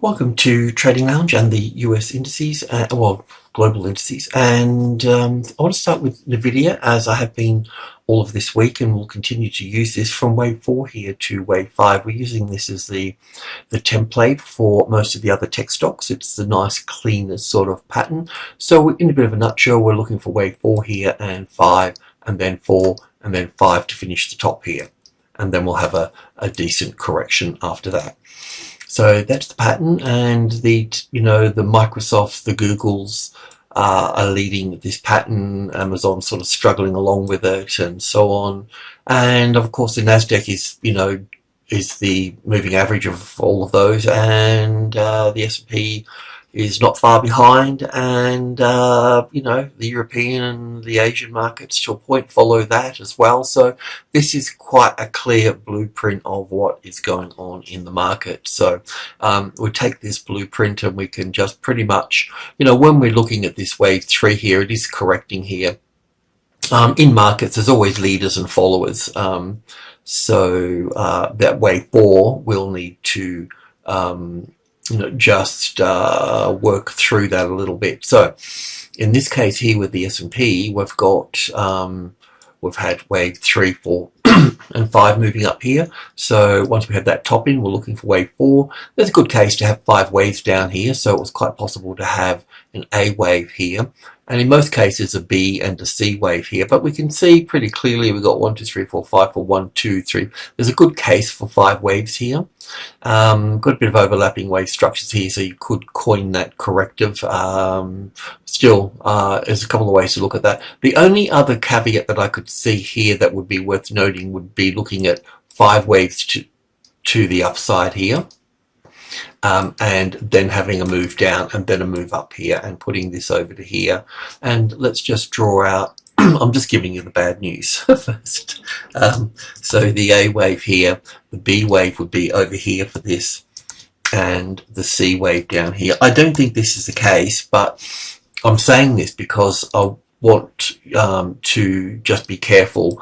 Welcome to Trading Lounge and the US indices, global indices. And I want to start with NVIDIA, as I have been all of this week, and will continue to use this from wave 4 here to wave 5. We're using this as the template for most of the other tech stocks. It's the nice, cleaner sort of pattern. So in a bit of a nutshell, we're looking for wave 4 here and 5, and then 4, and then 5 to finish the top here. And then we'll have a decent correction after that. So that's the pattern, and the Microsofts, the Googles are leading this pattern. Amazon sort of struggling along with it, and so on. And of course, the NASDAQ is the moving average of all of those, and the S&P is not far behind, and the European and the Asian markets to a point follow that as well. So this is quite a clear blueprint of what is going on in the market. So we take this blueprint and we can just pretty much, when we're looking at this wave 3 here, it is correcting here. In markets, there's always leaders and followers. So that wave 4 will need to just work through that a little bit. So in this case here with the S&P, we've got we've had wave 3, 4 and 5 moving up here. So once we have that top in, we're looking for wave 4. There's a good case to have 5 waves down here, so it was quite possible to have an A wave here, and in most cases a B and a C wave here. But we can see pretty clearly we've got 1, 2, 3, 4, 5 for 1, 2, 3. There's a good case for 5 waves here. Got a bit of overlapping wave structures here, so you could coin that corrective. Still, there's a couple of ways to look at that. The only other caveat that I could see here that would be worth noting would be looking at 5 waves to the upside here. And then having a move down and then a move up here, and putting this over to here. And let's just draw out, I'm just giving you the bad news first. So the A wave here, the B wave would be over here for this, and the C wave down here. I don't think this is the case, but I'm saying this because I want to just be careful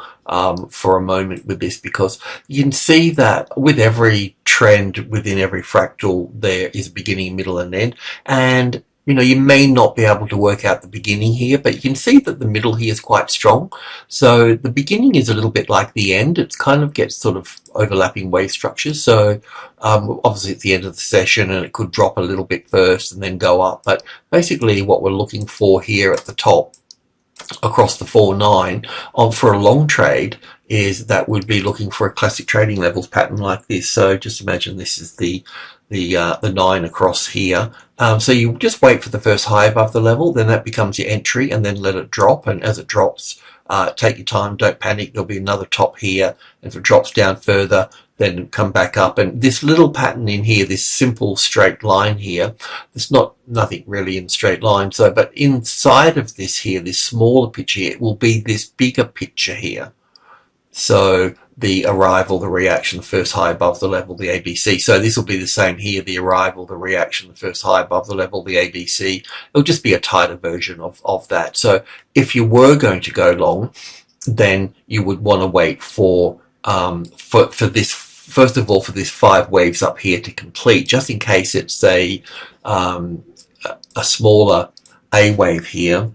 for a moment with this, because you can see that with every trend within every fractal there is a beginning, middle and end, and you may not be able to work out the beginning here, but you can see that the middle here is quite strong. So the beginning is a little bit like the end. It's kind of gets sort of overlapping wave structures. So obviously at the end of the session, and it could drop a little bit first and then go up. But basically what we're looking for here at the top across the 4-9 for a long trade is that would be looking for a classic trading levels pattern like this. So just imagine this is the 9 across here. So you just wait for the first high above the level, then that becomes your entry, and then let it drop. And as it drops, take your time, don't panic. There'll be another top here. If it drops down further, then come back up. And this little pattern in here, this simple straight line here, there's nothing really in straight line. So, but inside of this here, this smaller picture here, it will be this bigger picture here. So the arrival, the reaction, the first high above the level, the ABC. So this will be the same here, the arrival, the reaction, the first high above the level, the ABC. It'll just be a tighter version of that. So if you were going to go long, then you would want to wait for this, first of all, for this 5 waves up here to complete, just in case it's a smaller A wave here,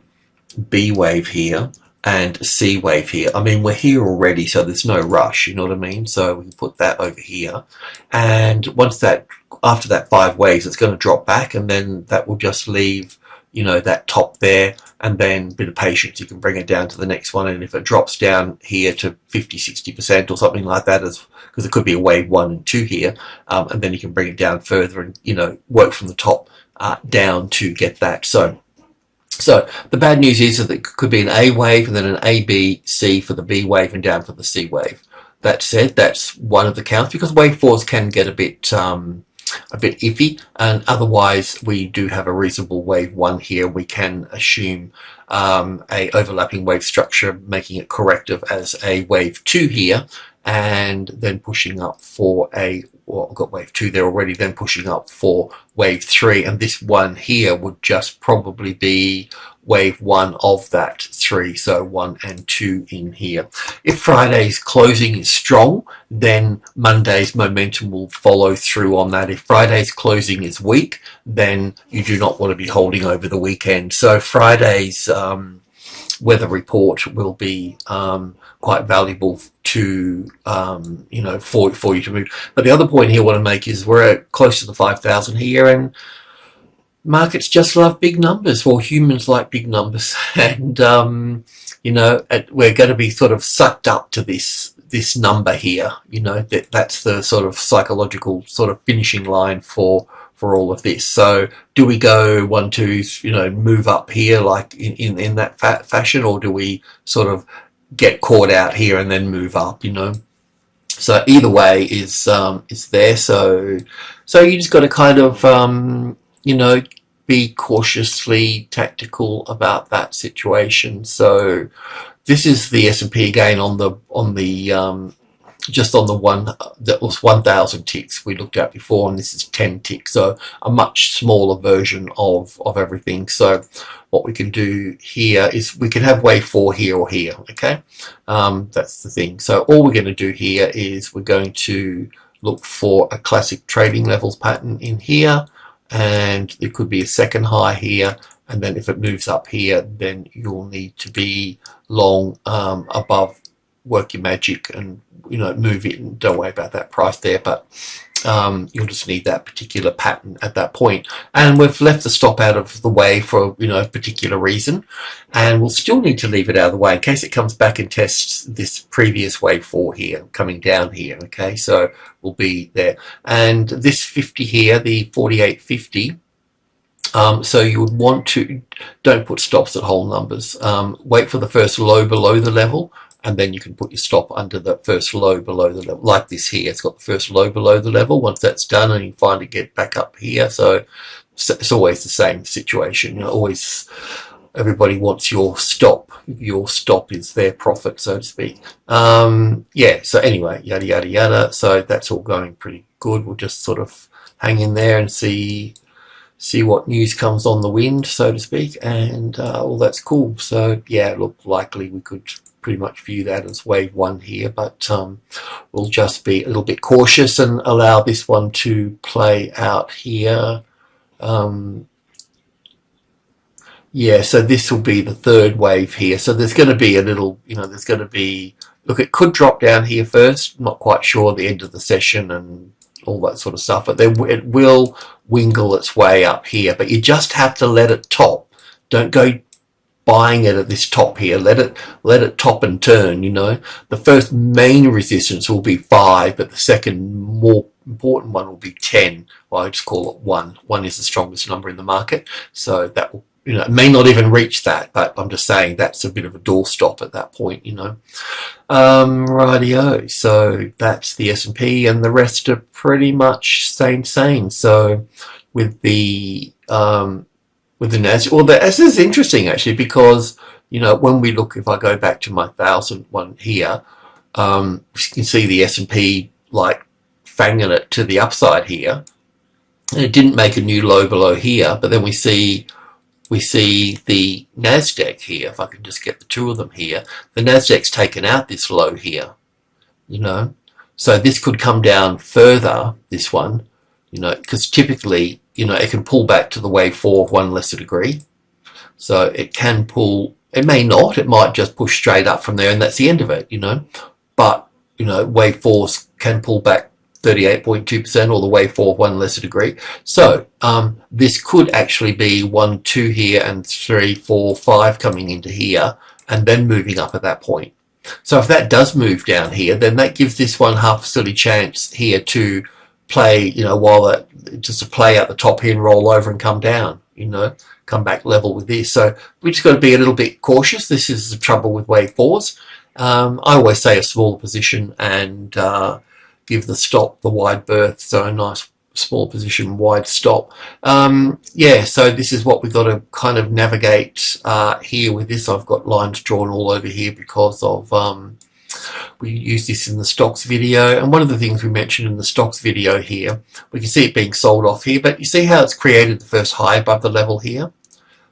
B wave here, and C wave here. I mean, we're here already, so there's no rush, you know what I mean? So we can put that over here, and once that, after that 5 waves, it's going to drop back, and then that will just leave, that top there, and then a bit of patience, you can bring it down to the next one. And if it drops down here to 50-60% or something like that, because it could be a wave 1 and 2 here, and then you can bring it down further and work from the top down to get that. So the bad news is that it could be an A wave and then an A, B, C for the B wave and down for the C wave. That said, that's one of the counts, because wave 4s can get a bit iffy, and otherwise we do have a reasonable wave 1 here. We can assume a overlapping wave structure, making it corrective as a wave 2 here, and then pushing up for I've got wave 2 there already, then pushing up for wave 3, and this one here would just probably be wave 1 of that 3, so 1 and 2 in here. If Friday's closing is strong, then Monday's momentum will follow through on that. If Friday's closing is weak, then you do not want to be holding over the weekend. So Friday's weather report will be quite valuable to you know, for you to move. But the other point here I want to make is we're close to the 5,000 here, and markets just love big numbers. Well, humans like big numbers, and you know, we're going to be sort of sucked up to this number here. You know, that's the sort of psychological sort of finishing line for all of this. So do we go 1, 2, you know, move up here like in that fashion, or do we sort of get caught out here and then move up, you know? So either way is there. So you just got to kind of you know, be cautiously tactical about that situation. So this is the S&P again on the just on the one that was 1,000 ticks we looked at before, and this is 10 ticks, so a much smaller version of everything. So what we can do here is we can have wave 4 here or here, okay? That's the thing. So all we're going to do here is we're going to look for a classic trading levels pattern in here, and it could be a second high here, and then if it moves up here, then you'll need to be long above, work your magic and, you know, move it, and don't worry about that price there, but you'll just need that particular pattern at that point. And we've left the stop out of the way for, you know, a particular reason, and we'll still need to leave it out of the way in case it comes back and tests this previous wave 4 here coming down here, okay? So we'll be there, and this 50 here, the 48.50, so you would want to, don't put stops at whole numbers, wait for the first low below the level, and then you can put your stop under the first low below the level, like this here. It's got the first low below the level. Once that's done, and you find it get back up here. So it's always the same situation. You know, always everybody wants your stop. Your stop is their profit, so to speak. Yeah, so anyway, yada, yada, yada. So that's all going pretty good. We'll just sort of hang in there and see what news comes on the wind, so to speak, and well, that's cool. So yeah, look, likely we could pretty much view that as wave 1 here, but we'll just be a little bit cautious and allow this one to play out here. Yeah, so this will be the third wave here. So there's going to be a little, you know, there's going to be, look, it could drop down here first, not quite sure, the end of the session and all that sort of stuff, but it will wingle its way up here, but you just have to let it top. Don't go buying it at this top here. Let it top and turn, you know. The first main resistance will be 5, but the second more important one will be 10. Well, I just call it 1. 1 is the strongest number in the market, so that will, you know, it may not even reach that, but I'm just saying that's a bit of a doorstop at that point, you know. Rightio, so that's the S&P, and the rest are pretty much same. So with the NASDAQ, well, this is interesting actually, because, you know, when we look, if I go back to my 1,000 one here, you can see the S&P like fanging it to the upside here, and it didn't make a new low below here, but then we see the NASDAQ here. If I can just get the two of them here, the NASDAQ's taken out this low here, you know, so this could come down further, this one, you know, because typically, you know, it can pull back to the wave 4 of 1 lesser degree. So it can pull, it may not, it might just push straight up from there and that's the end of it, you know. But, you know, wave 4s can pull back 38.2% or the wave 4 of 1 lesser degree. So this could actually be 1, 2 here and 3, 4, 5 coming into here and then moving up at that point. So if that does move down here, then that gives this one half a silly chance here to play, you know, while that, just to play out the top here and roll over and come down, you know, come back level with this. So we just got to be a little bit cautious. This is the trouble with wave 4s. I always say a smaller position and give the stop the wide berth, so a nice small position, wide stop. Yeah, so this is what we've got to kind of navigate here with this. I've got lines drawn all over here because of we use this in the stocks video, and one of the things we mentioned in the stocks video here, we can see it being sold off here, but you see how it's created the first high above the level here.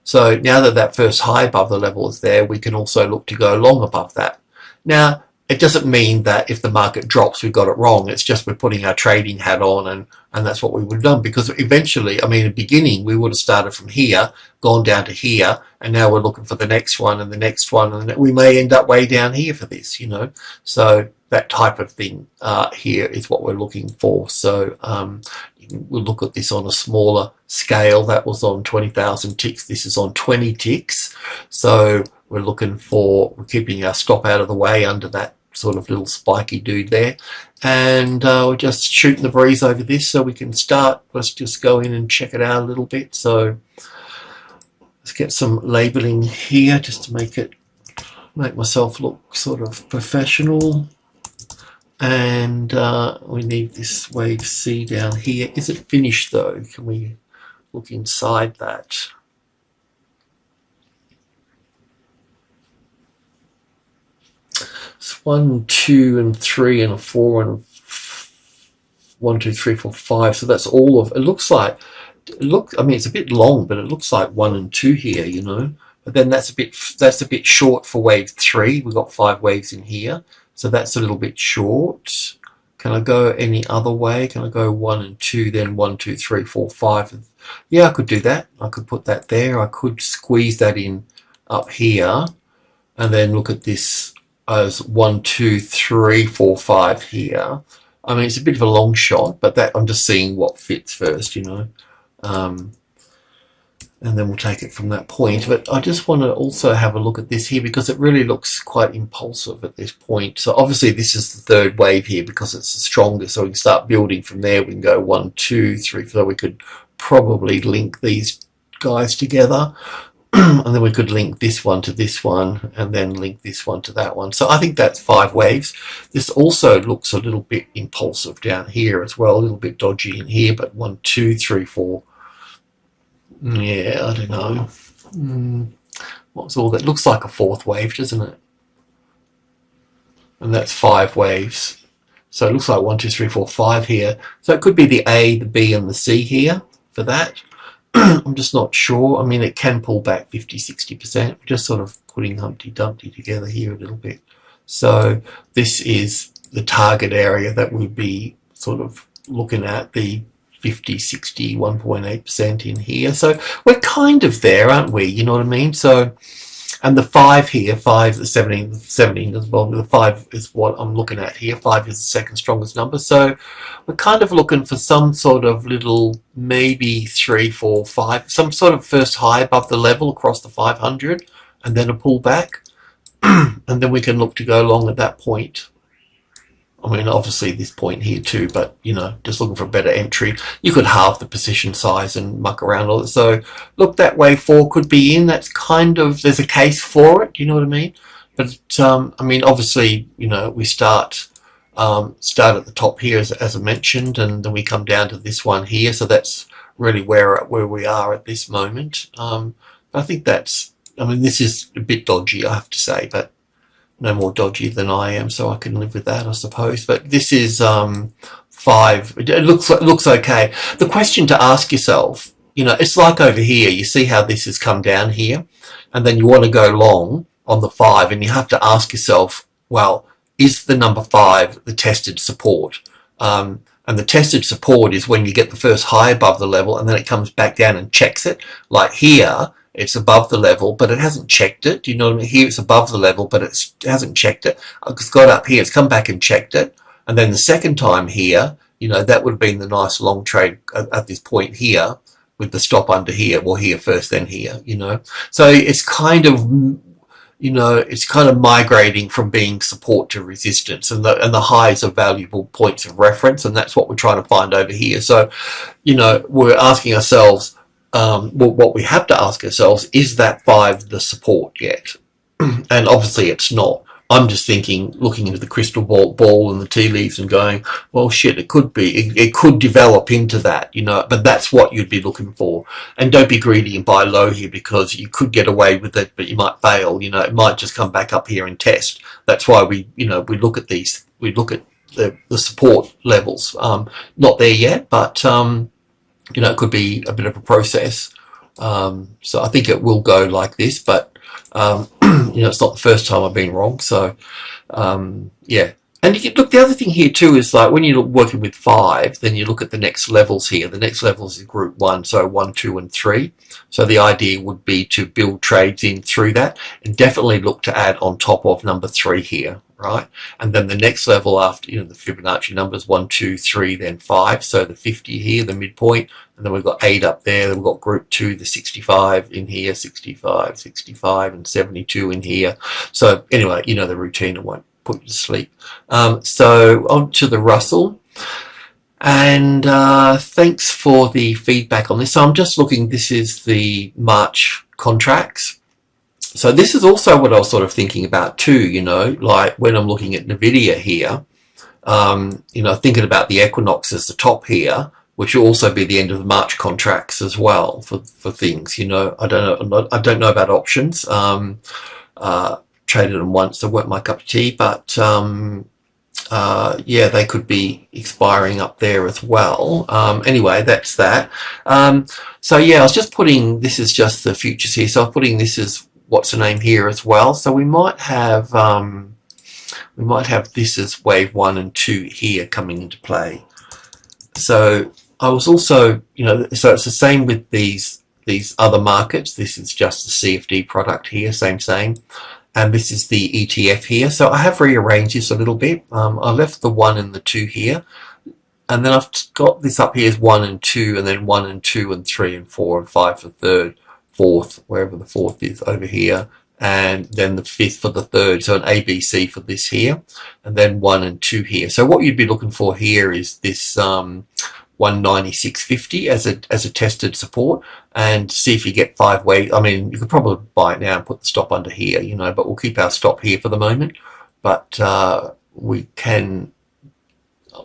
So now that that first high above the level is there, we can also look to go long above that. Now, it doesn't mean that if the market drops, we've got it wrong. It's just we're putting our trading hat on, and that's what we would have done. Because eventually, I mean, in the beginning, we would have started from here, gone down to here, and now we're looking for the next one and the next one, and we may end up way down here for this, you know. So that type of thing here is what we're looking for. So we'll look at this on a smaller scale. That was on 20,000 ticks. This is on 20 ticks. So we're looking for, we're keeping our stop out of the way under that sort of little spiky dude there, and we're just shooting the breeze over this so we can start. Let's just go in and check it out a little bit. So let's get some labeling here just to make myself look sort of professional. And we need this wave C down here. Is it finished though? Can we look inside that? It's 1, 2, and 3, and a 4, and 1, 2, 3, 4, 5. So that's all of it. Looks like, I mean, it's a bit long, but it looks like 1 and 2 here, you know. But then that's a bit short for wave 3. We've got 5 waves in here, so that's a little bit short. Can I go any other way? Can I go 1 and 2, then 1, 2, 3, 4, 5? Yeah, I could do that. I could put that there. I could squeeze that in up here, and then look at this as 1, 2, 3, 4, 5 here. I mean, it's a bit of a long shot, but that I'm just seeing what fits first, you know. And then we'll take it from that point. But I just want to also have a look at this here because it really looks quite impulsive at this point. So obviously this is the third wave here because it's the strongest. So we can start building from there. We can go 1, 2, 3. So we could probably link these guys together. And then we could link this one to this one, and then link this one to that one. So I think that's 5 waves. This also looks a little bit impulsive down here as well, a little bit dodgy in here, but 1, 2, 3, 4. Yeah, I don't know. What's all that? Looks like a 4th wave, doesn't it? And that's 5 waves. So it looks like 1, 2, 3, 4, 5 here. So it could be the A, the B, and the C here for that. I'm just not sure. I mean, it can pull back 50-60%. We're just sort of putting Humpty Dumpty together here a little bit. So this is the target area that we'd be sort of looking at, the 50, 60, 1.8% in here. So we're kind of there, aren't we? You know what I mean? So, and the 5 here, 5, the 17 as well. The 5 is what I'm looking at here. 5 is the second strongest number. So we're kind of looking for some sort of little, maybe 3, 4, 5, some sort of first high above the level across the 500, and then a pullback. And then we can look to go long at that point. I mean, obviously this point here too, but, you know, just looking for a better entry. You could halve the position size and muck around all it. So look, that wave 4 could be in. That's kind of, there's a case for it. Do you know what I mean? But, I mean, obviously, you know, we start at the top here, as I mentioned, and then we come down to this one here. So that's really where we are at this moment. I think that's, I mean, this is a bit dodgy, I have to say, but no more dodgy than I am, so I can live with that, I suppose. But this is 5. It looks okay. The question to ask yourself, you know, it's like over here. You see how this has come down here, and then you want to go long on the 5, and you have to ask yourself, well, is the number 5 the tested support? And the tested support is when you get the first high above the level, and then it comes back down and checks it. Like here, it's above the level, but it hasn't checked it. Do you know what I mean? Here it's above the level, but it hasn't checked it. It's got up here, it's come back and checked it. And then the second time here, you know, that would have been the nice long trade at this point here with the stop under here. Well, here first, then here, you know. So it's kind of, you know, it's kind of migrating from being support to resistance, and the highs are valuable points of reference, and that's what we're trying to find over here. So, you know, we're asking ourselves, well, what we have to ask ourselves, is that 5 the support yet? And obviously it's not. I'm just thinking, looking into the crystal ball and the tea leaves and going, well, shit, it could be. It could develop into that, you know, but that's what you'd be looking for. And don't be greedy and buy low here, because you could get away with it, but you might fail. You know, it might just come back up here and test. That's why we look at these. We look at the support levels. Not there yet, but, you know, it could be a bit of a process. So I think it will go like this, but you know, it's not the first time I've been wrong. So yeah. And you can look, the other thing here too is like when you're working with 5, then you look at the next levels here. The next levels is group 1, so 1, 2, and 3. So the idea would be to build trades in through that, and definitely look to add on top of number 3 here, right? And then the next level after, you know, the Fibonacci numbers 1, 2, 3, then 5. So the 50 here, the midpoint, and then we've got 8 up there. Then we've got group 2, the 65 in here, 65, 65, and 72 in here. So anyway, you know the routine, I won't put you to sleep. So on to the Russell, and thanks for the feedback on this. So I'm just looking, this is the March contracts. So this is also what I was sort of thinking about too, you know, like when I'm looking at Nvidia here, you know, thinking about the equinox as the top here, which will also be the end of the March contracts as well for things, you know. I don't know about options. Traded them once, they weren't my cup of tea, but yeah, they could be expiring up there as well. Anyway, that's that. So yeah, I was just putting, this is just the futures here, so I'm putting this as what's the name here as well. So we might have this as wave 1 and 2 here coming into play. So I was also, you know, so it's the same with these other markets. This is just the CFD product here, same. And this is the ETF here. So I have rearranged this a little bit. I left the 1 and the 2 here. And then I've got this up here as 1 and 2, and then 1 and 2 and 3 and 4 and 5 for third, 4th, wherever the 4th is over here. And then the 5th for the 3rd. So an ABC for this here. And then 1 and 2 here. So what you'd be looking for here is this 196.50 as a tested support, and see if you get 5 waves. I mean, you could probably buy it now and put the stop under here, you know, but we'll keep our stop here for the moment. But we can,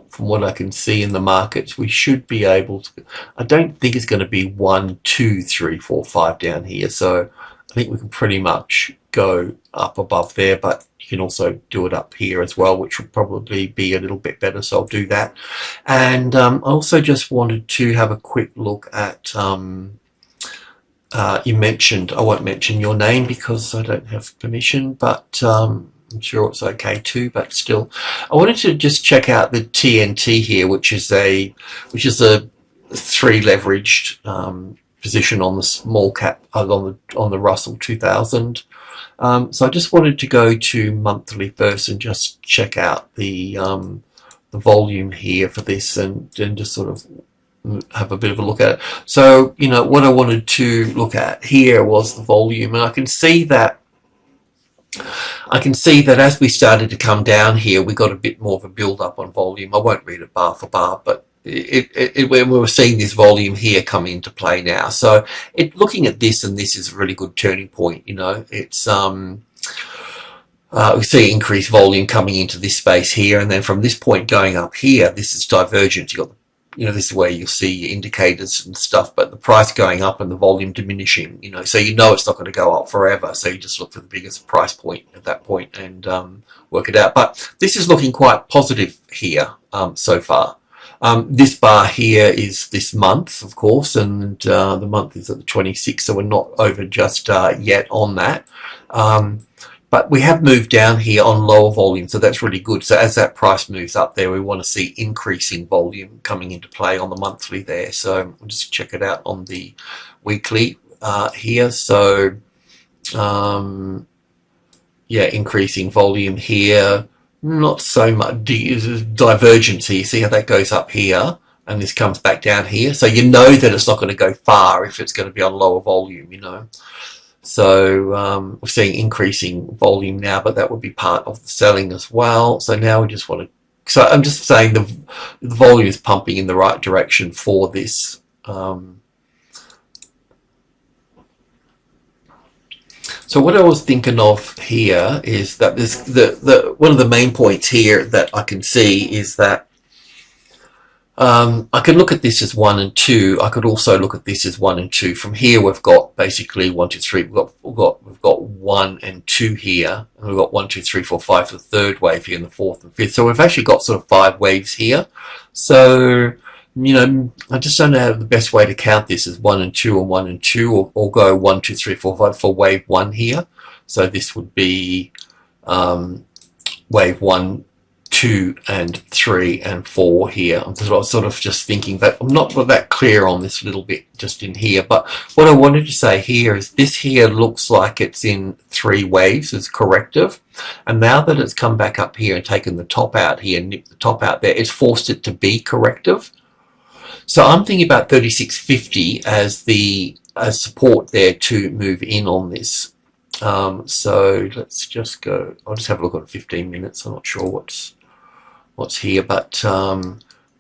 from what I can see in the markets, we should be able to, I don't think it's going to be 1, 2, 3, 4, 5 down here. So I think we can pretty much go up above there, but you can also do it up here as well, which will probably be a little bit better, so I'll do that. And I also just wanted to have a quick look at, you mentioned, I won't mention your name because I don't have permission, but I'm sure it's okay too, but still, I wanted to just check out the TNT here, which is a 3 leveraged position on the small cap, on the Russell 2000. So I just wanted to go to monthly first and just check out the volume here for this, and just sort of have a bit of a look at it. So, you know, what I wanted to look at here was the volume, and I can see that as we started to come down here, we got a bit more of a build up on volume. I won't read it bar for bar, but when we were seeing this volume here come into play now. So looking at this, and this is a really good turning point, you know. It's we see increased volume coming into this space here, and then from this point going up here, this is divergent. You got, you know, this is where you'll see indicators and stuff, but the price going up and the volume diminishing, you know, so you know it's not going to go up forever. So you just look for the biggest price point at that point and work it out. But this is looking quite positive here so far. This bar here is this month, of course, and the month is at the 26th, so we're not over just yet on that. But we have moved down here on lower volume, so that's really good. So as that price moves up there, we want to see increasing volume coming into play on the monthly there. So we'll just check it out on the weekly here. So yeah, increasing volume here. Not so much divergence here. See how that goes up here and this comes back down here. So you know that it's not going to go far if it's going to be on lower volume, you know. So we're seeing increasing volume now, but that would be part of the selling as well. So now we just want to, so I'm just saying the volume is pumping in the right direction for this. So what I was thinking of here is that this, one of the main points here that I can see is that I can look at this as 1 and 2. I could also look at this as 1 and 2. From here, we've got basically 1, 2, 3. We've got 1 and 2 here, and we've got 1, 2, 3, 4, 5 for the third wave here, and the fourth and fifth. So we've actually got sort of 5 waves here. So I just don't know the best way to count this is 1 and 2 and 1 and 2, or go 1, 2, 3, 4, 5 for wave 1 here. So this would be wave 1, 2 and 3 and 4 here. I'm sort of just thinking, but I'm not that clear on this little bit just in here. But what I wanted to say here is this here looks like it's in 3 waves as corrective, and now that it's come back up here and taken the top out here, nipped the top out there, it's forced it to be corrective. So I'm thinking about 3650 as support there to move in on this. So let's just go. I'll just have a look at 15 minutes. I'm not sure what's here, but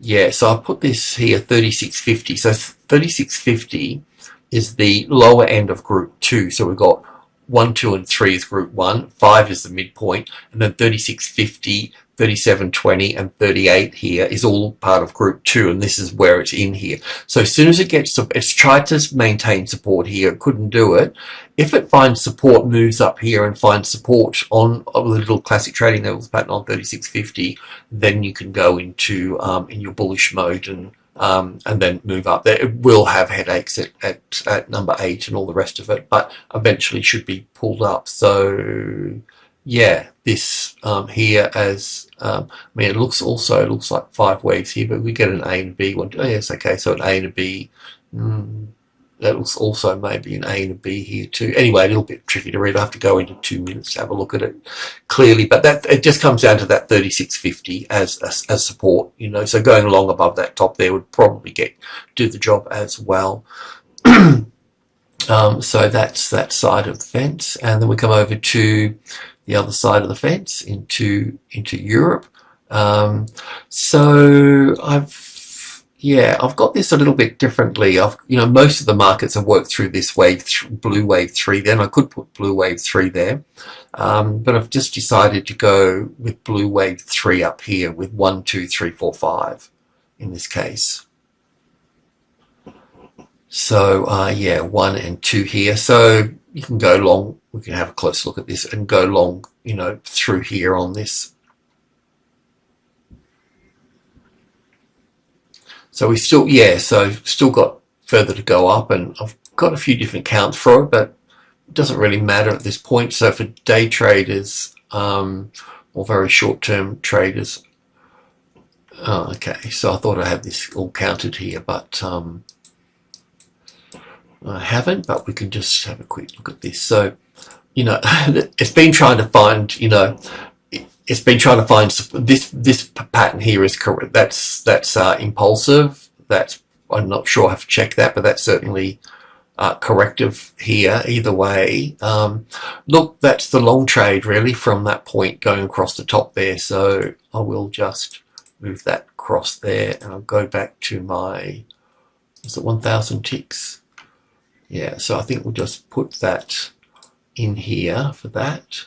yeah. So I'll put this here 3650. So 3650 is the lower end of group 2. So we've got 1, 2, and 3 is group 1. 5 is the midpoint, and then 3650. 3720 and 38 here is all part of group 2, and this is where it's in here. So as soon as it's tried to maintain support here, it couldn't do it. If it finds support, moves up here and finds support on the little classic trading levels pattern on 3650, then you can go into in your bullish mode and then move up there. It will have headaches at number 8 and all the rest of it, but eventually should be pulled up. So yeah, this here as I mean, it looks like 5 waves here, but we get an A and a B one. Oh yes, okay, so an A and a B. That looks also maybe an A and a B here too. Anyway, a little bit tricky to read. I have to go into 2 minutes to have a look at it clearly, but that it just comes down to that 3650 as support. So going along above that top there would probably do the job as well. So that's that side of the fence, and then we come over to the other side of the fence into Europe. So I've got this a little bit differently. Most of the markets have worked through this blue wave 3. Then I could put blue wave 3 there, but I've just decided to go with blue wave 3 up here with 1, 2, 3, 4, 5 in this case. So 1 and 2 here. So you can go long. We can have a close look at this and go long, through here on this. So we still got further to go up, and I've got a few different counts for it, but it doesn't really matter at this point. So for day traders or very short-term traders, okay. So I thought I had this all counted here, but I haven't. But we can just have a quick look at this. So it's been trying to find, this pattern here is correct. That's impulsive. I'm not sure I have to check that, but that's certainly corrective here. Either way, look, that's the long trade really from that point going across the top there. So I will just move that across there, and I'll go back to my 1,000 ticks. Yeah, so I think we'll just put that in here for that.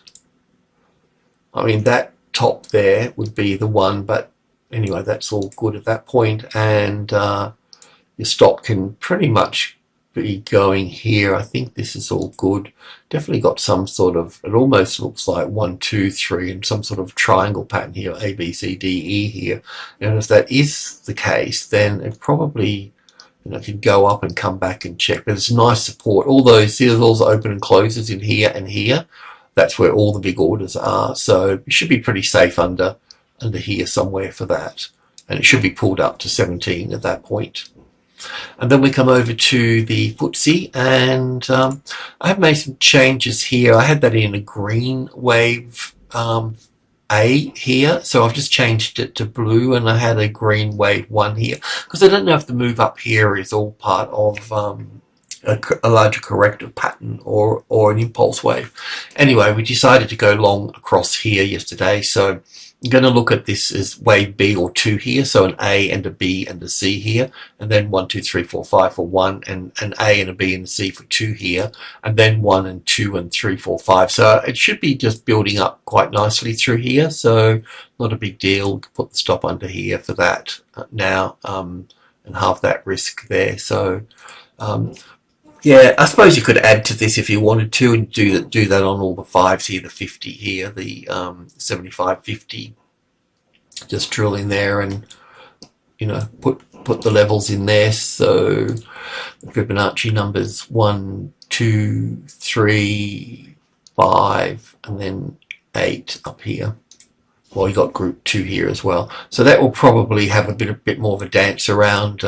I mean, that top there would be the one, but anyway, that's all good at that point, and your stop can pretty much be going here. I think this is all good. Definitely got some sort of, it almost looks like 1, 2, 3 and some sort of triangle pattern here, A, B, C, D, E here. And if that is the case, then it probably can go up and come back and check. But it's nice support. All those, see, there's also open and closes in here and here. That's where all the big orders are. So you should be pretty safe under here somewhere for that. And it should be pulled up to 17 at that point. And then we come over to the FTSE, and I've made some changes here. I had that in a green wave A here, so I've just changed it to blue, and I had a green wave 1 here, because I don't know if the move up here is all part of a larger corrective pattern or an impulse wave. Anyway, we decided to go long across here yesterday, so I'm going to look at this as wave B or 2 here, so an A and a B and a C here, and then 1, 2, 3, 4, 5 for 1, and an A and a B and a C for 2 here, and then 1 and 2 and 3, 4, 5. So it should be just building up quite nicely through here, so not a big deal. Put the stop under here for that now, and halve that risk there. So yeah, I suppose you could add to this if you wanted to, and do that on all the 5s here, the 50 here, the 75, 50. Just drill in there and you know, put the levels in there. So the Fibonacci numbers 1, 2, 3, 5, and then 8 up here. Well, you got group 2 here as well. So that will probably have a bit more of a dance around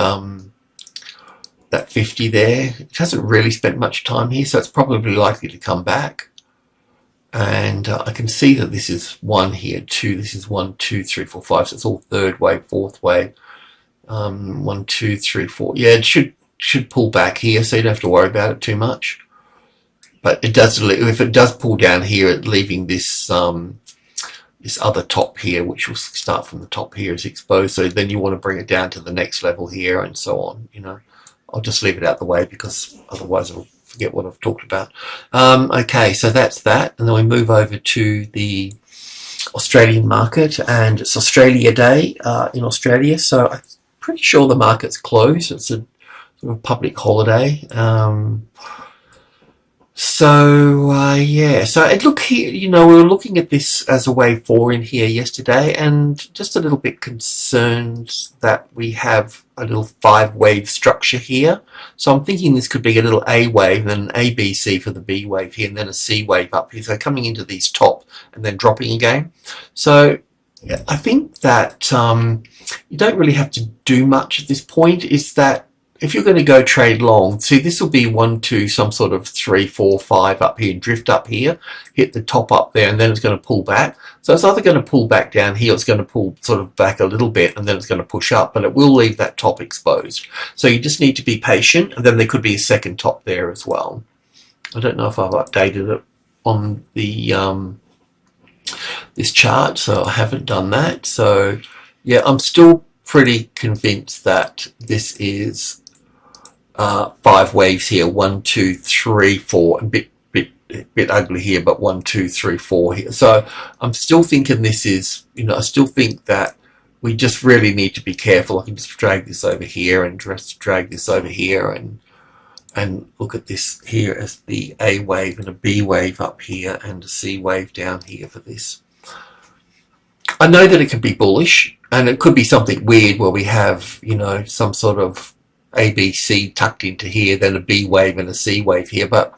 that 50 there. It hasn't really spent much time here, so it's probably likely to come back. And I can see that this is 1 here, 2. This is 1, 2, 3, 4, 5. So it's all third wave, fourth wave. 1, 2, 3, 4. Yeah, it should pull back here, so you don't have to worry about it too much. But it does, if it does pull down here, leaving this this other top here, which will start from the top here, is exposed. So then you want to bring it down to the next level here, and so on. You know, I'll just leave it out the way because otherwise I'll forget what I've talked about. Okay, so that's that, and then we move over to the Australian market, and it's Australia Day in Australia. So I'm pretty sure the market's closed. It's a sort of public holiday. Yeah, so it look here, you know, we were looking at this as a wave 4 in here yesterday, and just a little bit concerned that we have a little 5 wave structure here. So I'm thinking this could be a little A wave, then an A, B, C for the B wave here, and then a C wave up here. So coming into these top and then dropping again. So yeah, I think that you don't really have to do much at this point. Is that if you're going to go trade long, see, this will be 1, 2, some sort of 3, 4, 5 up here, and drift up here, hit the top up there, and then it's going to pull back. So it's either going to pull back down here, it's going to pull sort of back a little bit, and then it's going to push up, but it will leave that top exposed. So you just need to be patient, and then there could be a second top there as well. I don't know if I've updated it on the this chart, so I haven't done that. So yeah, I'm still pretty convinced that this is 5 waves here, 1, 2, 3, 4, and bit ugly here, but 1, 2, 3, 4 here. So I'm still thinking this is, you know, I still think that we just really need to be careful. I can just drag this over here and just drag this over here, and look at this here as the A wave and a B wave up here and a C wave down here for this. I know that it could be bullish, and it could be something weird where we have, you know, some sort of A, B, C tucked into here, then a B wave and a C wave here, but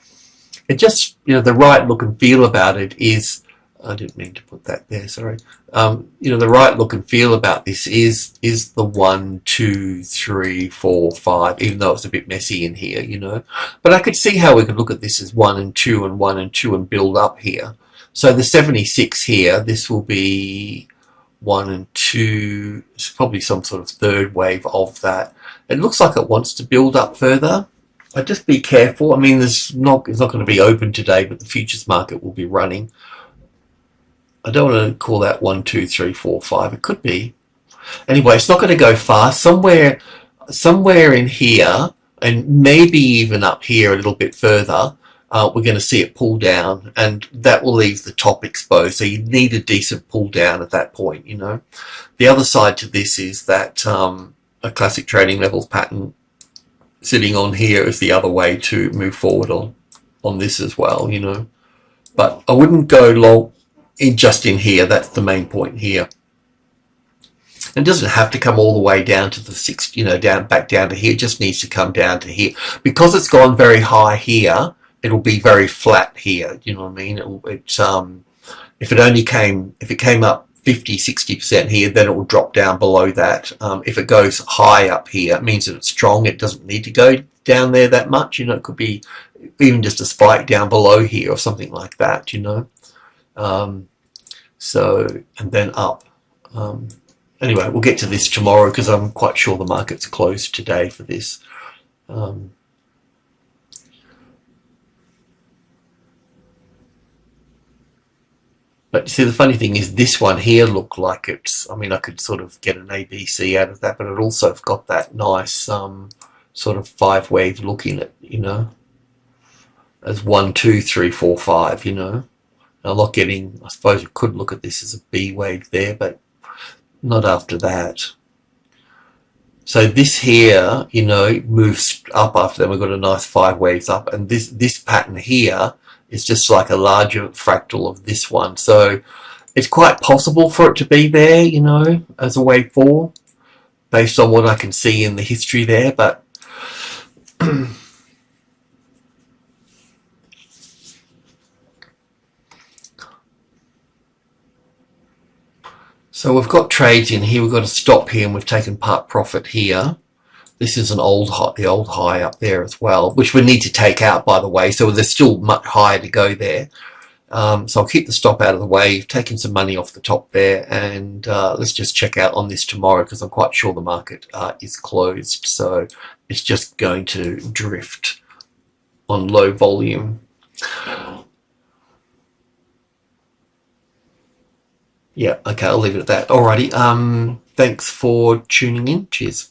it just, you know, the right look and feel about it is, I didn't mean to put that there, sorry. You know, the right look and feel about this is the 1, 2, 3, 4, 5, even though it's a bit messy in here, you know. But I could see how we could look at this as 1 and 2 and 1 and 2 and build up here. So the 76 here, this will be 1 and 2, it's probably some sort of third wave of that. It looks like it wants to build up further. I'd just be careful. I mean, it's not going to be open today, but the futures market will be running. I don't want to call that 1, 2, 3, 4, 5. It could be. Anyway, it's not going to go far. Somewhere in here, and maybe even up here a little bit further, we're going to see it pull down, and that will leave the top exposed. So you need a decent pull down at that point, you know. The other side to this is that a classic trading levels pattern sitting on here is the other way to move forward on this as well, you know. But I wouldn't go long just in here. That's the main point here. It doesn't have to come all the way down to the 6, you know, back down to here. It just needs to come down to here. Because it's gone very high here, it'll be very flat here, you know what I mean? If it came up 50-60% here, then it will drop down below that. If it goes high up here, it means that it's strong. It doesn't need to go down there that much, you know. It could be even just a spike down below here or something like that, you know. And then up. Anyway, we'll get to this tomorrow because I'm quite sure the market's closed today for this. But see, the funny thing is this one here looked like it's, I mean, I could sort of get an ABC out of that, but it also got that nice sort of 5 wave look in it, you know, as 1, 2, 3, 4, 5, you know. I'm not getting, I suppose you could look at this as a B wave there, but not after that. So this here, you know, moves up after that. We've got a nice 5 waves up, and this pattern here is just like a larger fractal of this one. So it's quite possible for it to be there, you know, as a wave 4. based on what I can see in the history there, but so we've got trades in here. We've got a stop here, and we've taken part profit here. This is an old high, the old high up there as well, which we need to take out, by the way. So there's still much higher to go there. So I'll keep the stop out of the way. You've taken some money off the top there, and let's just check out on this tomorrow, because I'm quite sure the market is closed. So it's just going to drift on low volume. Yeah, okay, I'll leave it at that. Alrighty, thanks for tuning in. Cheers.